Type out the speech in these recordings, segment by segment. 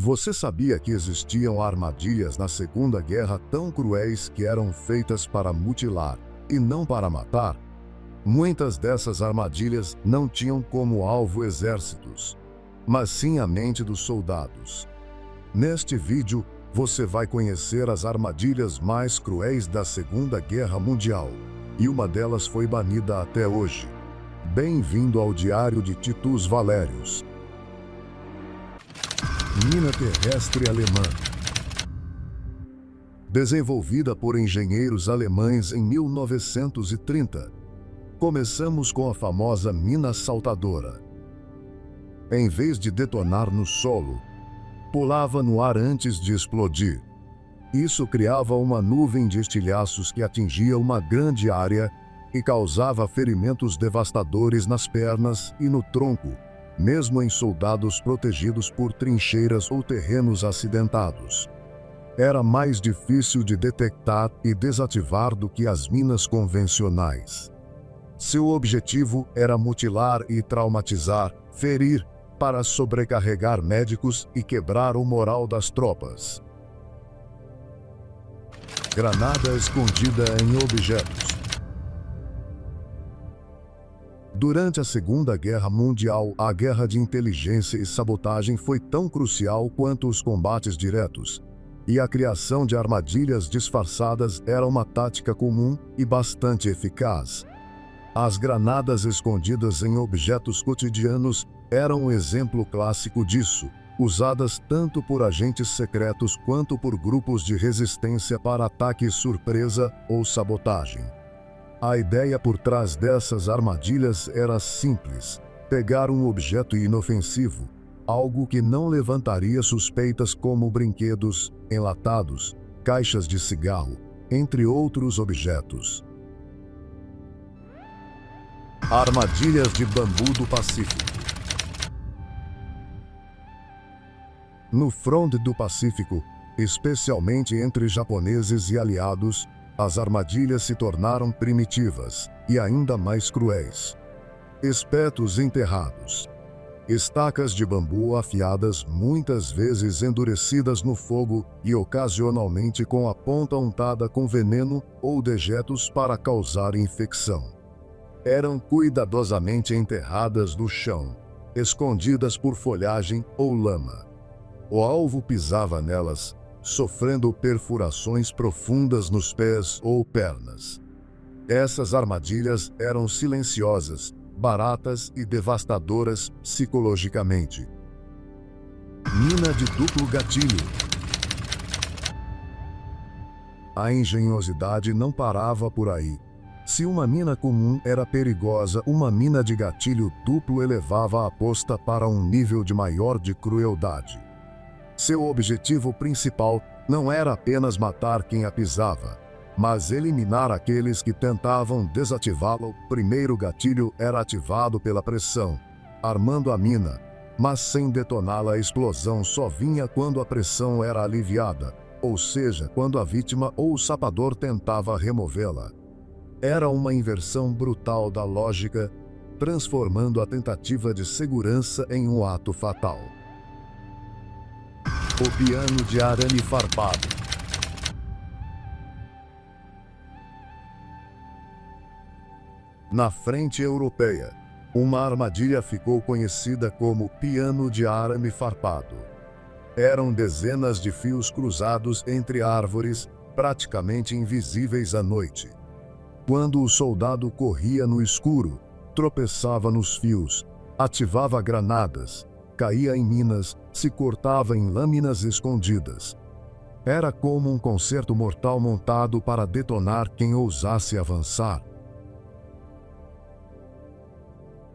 Você sabia que existiam armadilhas na Segunda Guerra tão cruéis que eram feitas para mutilar e não para matar? Muitas dessas armadilhas não tinham como alvo exércitos, mas sim a mente dos soldados. Neste vídeo, você vai conhecer as armadilhas mais cruéis da Segunda Guerra Mundial, e uma delas foi banida até hoje. Bem-vindo ao Diário de Titus Valérius. Mina terrestre alemã. Desenvolvida por engenheiros alemães em 1930. Começamos com a famosa mina saltadora. Em vez de detonar no solo, pulava no ar antes de explodir. Isso criava uma nuvem de estilhaços que atingia uma grande área e causava ferimentos devastadores nas pernas e no tronco, mesmo em soldados protegidos por trincheiras ou terrenos acidentados. Era mais difícil de detectar e desativar do que as minas convencionais. Seu objetivo era mutilar e traumatizar, ferir, para sobrecarregar médicos e quebrar o moral das tropas. Granada escondida em objetos. Durante a Segunda Guerra Mundial, a guerra de inteligência e sabotagem foi tão crucial quanto os combates diretos, e a criação de armadilhas disfarçadas era uma tática comum e bastante eficaz. As granadas escondidas em objetos cotidianos eram um exemplo clássico disso, usadas tanto por agentes secretos quanto por grupos de resistência para ataque surpresa ou sabotagem. A ideia por trás dessas armadilhas era simples: pegar um objeto inofensivo, algo que não levantaria suspeitas como brinquedos, enlatados, caixas de cigarro, entre outros objetos. Armadilhas de bambu do Pacífico. No fronte do Pacífico, especialmente entre japoneses e aliados, as armadilhas se tornaram primitivas e ainda mais cruéis. Espetos enterrados. Estacas de bambu afiadas, muitas vezes endurecidas no fogo e ocasionalmente com a ponta untada com veneno ou dejetos para causar infecção. Eram cuidadosamente enterradas no chão, escondidas por folhagem ou lama. O alvo pisava nelas, sofrendo perfurações profundas nos pés ou pernas. Essas armadilhas eram silenciosas, baratas e devastadoras psicologicamente. Mina de duplo gatilho. A engenhosidade não parava por aí. Se uma mina comum era perigosa, uma mina de gatilho duplo elevava a aposta para um nível de maior de crueldade. Seu objetivo principal não era apenas matar quem a pisava, mas eliminar aqueles que tentavam desativá-la. O primeiro gatilho era ativado pela pressão, armando a mina, mas sem detoná-la. A explosão só vinha quando a pressão era aliviada, ou seja, quando a vítima ou o sapador tentava removê-la. Era uma inversão brutal da lógica, transformando a tentativa de segurança em um ato fatal. O piano de arame farpado. Na frente europeia, uma armadilha ficou conhecida como piano de arame farpado. Eram dezenas de fios cruzados entre árvores, praticamente invisíveis à noite. Quando o soldado corria no escuro, tropeçava nos fios, ativava granadas, caía em minas, se cortava em lâminas escondidas. Era como um concerto mortal montado para detonar quem ousasse avançar.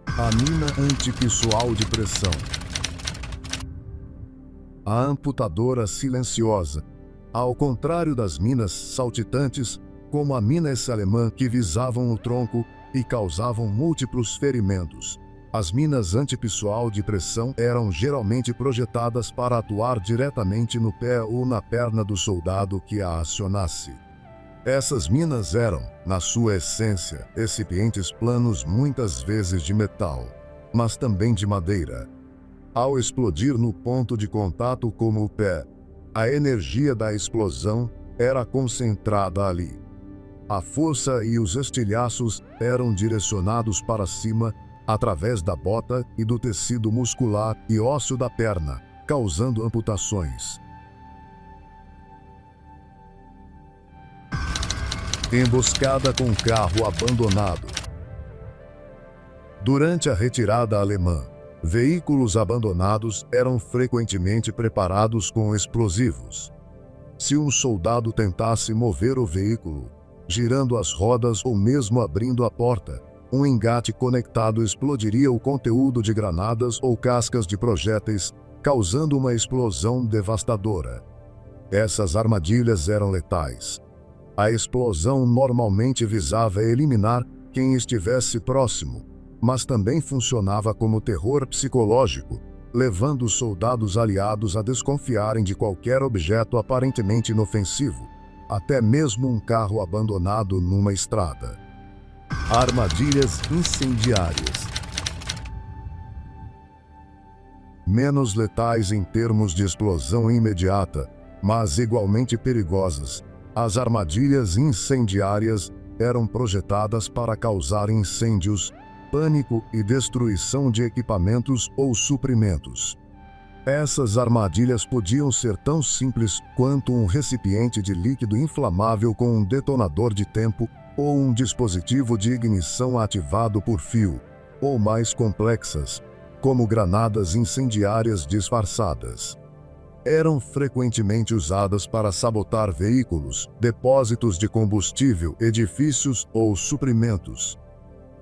A mina antipessoal de pressão. A amputadora silenciosa. Ao contrário das minas saltitantes, como a mina alemã, que visavam o tronco e causavam múltiplos ferimentos, as minas antipessoal de pressão eram geralmente projetadas para atuar diretamente no pé ou na perna do soldado que a acionasse. Essas minas eram, na sua essência, recipientes planos, muitas vezes de metal, mas também de madeira. Ao explodir no ponto de contato com o pé, a energia da explosão era concentrada ali. A força e os estilhaços eram direcionados para cima através da bota e do tecido muscular e ósseo da perna, causando amputações. Emboscada com carro abandonado. Durante a retirada alemã, veículos abandonados eram frequentemente preparados com explosivos. Se um soldado tentasse mover o veículo, girando as rodas ou mesmo abrindo a porta, um engate conectado explodiria o conteúdo de granadas ou cascas de projéteis, causando uma explosão devastadora. Essas armadilhas eram letais. A explosão normalmente visava eliminar quem estivesse próximo, mas também funcionava como terror psicológico, levando os soldados aliados a desconfiarem de qualquer objeto aparentemente inofensivo, até mesmo um carro abandonado numa estrada. Armadilhas incendiárias. Menos letais em termos de explosão imediata, mas igualmente perigosas, as armadilhas incendiárias eram projetadas para causar incêndios, pânico e destruição de equipamentos ou suprimentos. Essas armadilhas podiam ser tão simples quanto um recipiente de líquido inflamável com um detonador de tempo ou um dispositivo de ignição ativado por fio, ou mais complexas, como granadas incendiárias disfarçadas. Eram frequentemente usadas para sabotar veículos, depósitos de combustível, edifícios ou suprimentos.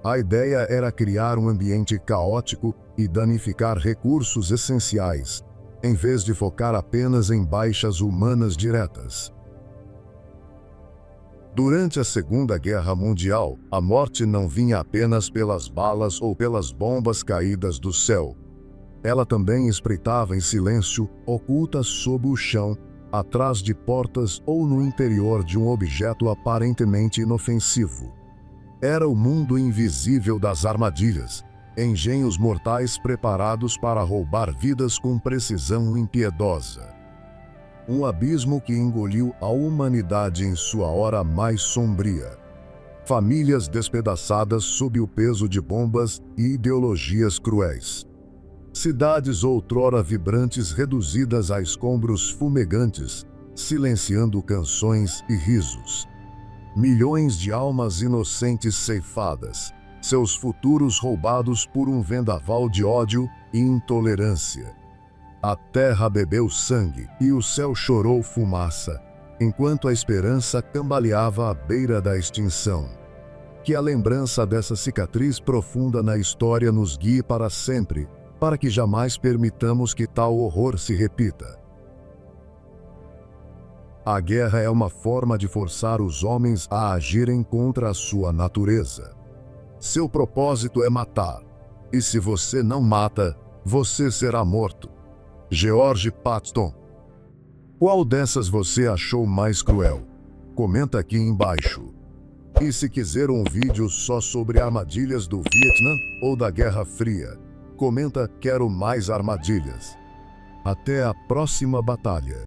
A ideia era criar um ambiente caótico e danificar recursos essenciais, em vez de focar apenas em baixas humanas diretas. Durante a Segunda Guerra Mundial, a morte não vinha apenas pelas balas ou pelas bombas caídas do céu. Ela também espreitava em silêncio, oculta sob o chão, atrás de portas ou no interior de um objeto aparentemente inofensivo. Era o mundo invisível das armadilhas, engenhos mortais preparados para roubar vidas com precisão impiedosa. Um abismo que engoliu a humanidade em sua hora mais sombria. Famílias despedaçadas sob o peso de bombas e ideologias cruéis. Cidades outrora vibrantes reduzidas a escombros fumegantes, silenciando canções e risos. Milhões de almas inocentes ceifadas, seus futuros roubados por um vendaval de ódio e intolerância. A terra bebeu sangue e o céu chorou fumaça, enquanto a esperança cambaleava à beira da extinção. Que a lembrança dessa cicatriz profunda na história nos guie para sempre, para que jamais permitamos que tal horror se repita. A guerra é uma forma de forçar os homens a agirem contra a sua natureza. Seu propósito é matar, e se você não mata, você será morto. George Patton. Qual dessas você achou mais cruel? Comenta aqui embaixo. E se quiser um vídeo só sobre armadilhas do Vietnã ou da Guerra Fria, comenta "Quero mais armadilhas". Até a próxima batalha.